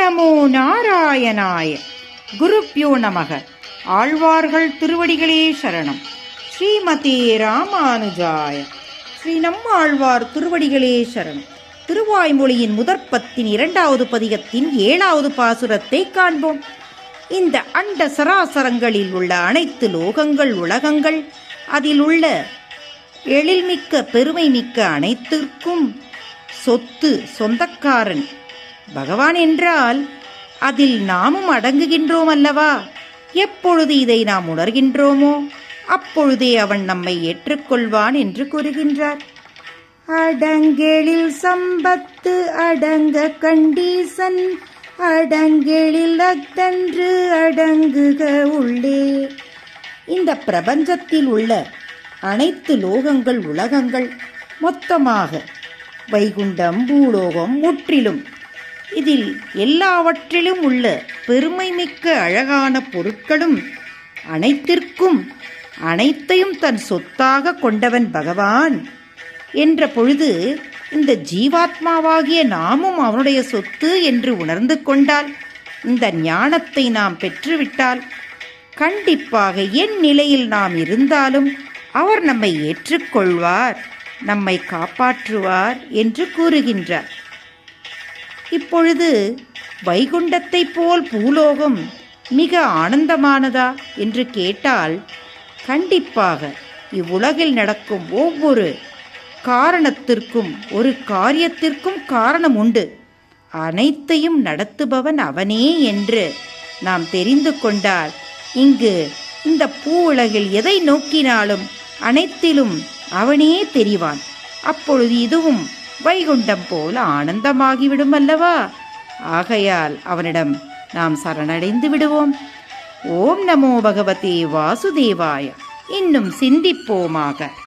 நமோ நாராயணாய. குருப்யோ நமக. ஆழ்வார்கள் திருவடிகளே சரணம். ஸ்ரீமதே ராமானுஜாய. ஸ்ரீ நம்மாழ்வார் திருவடிகளே சரணம். திருவாய்மொழியின் முதற்பத்தின் 2வது பதிகத்தின் 7வது பாசுரத்தை காண்போம். இந்த அண்ட சராசரங்களில் உள்ள அனைத்து லோகங்கள் உலகங்கள், அதில் உள்ள எழில்மிக்க பெருமை மிக்க அனைத்திற்கும் சொத்து சொந்தக்காரன் பகவான் என்றால் அதில் நாமும் அடங்குகின்றோம் அல்லவா? எப்பொழுது இதை நாம் உணர்கின்றோமோ அப்பொழுதே அவன் நம்மை ஏற்றுக்கொள்வான் என்று கூறுகின்றார். அடங்கெழில் சம்பத்து அடங்க கண்டீசன், அடங்கெழில் அத்தன்று அடங்குக உள்ளே. இந்த பிரபஞ்சத்தில் உள்ள அனைத்து லோகங்கள் உலகங்கள் மொத்தமாக வைகுண்டம் பூலோகம் முற்றிலும், இதில் எல்லாவற்றிலும் உள்ள பெருமை மிக்க அழகான பொருட்களும் அனைத்திற்கும் அனைத்தையும் தன் சொத்தாக கொண்டவன் பகவான் என்ற பொழுது, இந்த ஜீவாத்மாவாகிய நாமும் அவனுடைய சொத்து என்று உணர்ந்து கொண்டால், இந்த ஞானத்தை நாம் பெற்றுவிட்டால், கண்டிப்பாக என் நிலையில் நாம் இருந்தாலும் அவர் நம்மை ஏற்றுக்கொள்வார், நம்மை காப்பாற்றுவார் என்று கூறுகின்றார். இப்பொழுது வைகுண்டத்தை போல் பூலோகம் மிக ஆனந்தமானதா என்று கேட்டால், கண்டிப்பாக இவ்வுலகில் நடக்கும் ஒவ்வொரு காரணத்திற்கும் ஒரு காரியத்திற்கும் காரணம் உண்டு. அனைத்தையும் நடத்துபவன் அவனே என்று நாம் தெரிந்து கொண்டால், இங்கு இந்த பூ உலகில் எதை நோக்கினாலும் அனைத்திலும் அவனே தெரிவான். அப்பொழுது இதுவும் வைகுண்டம் போல ஆனந்தமாகிவிடும் அல்லவா? ஆகையால் அவனிடம் நாம் சரணடைந்து விடுவோம். ஓம் நமோ பகவதே வாசுதேவாய. இன்னும் சிந்திப்போமாக.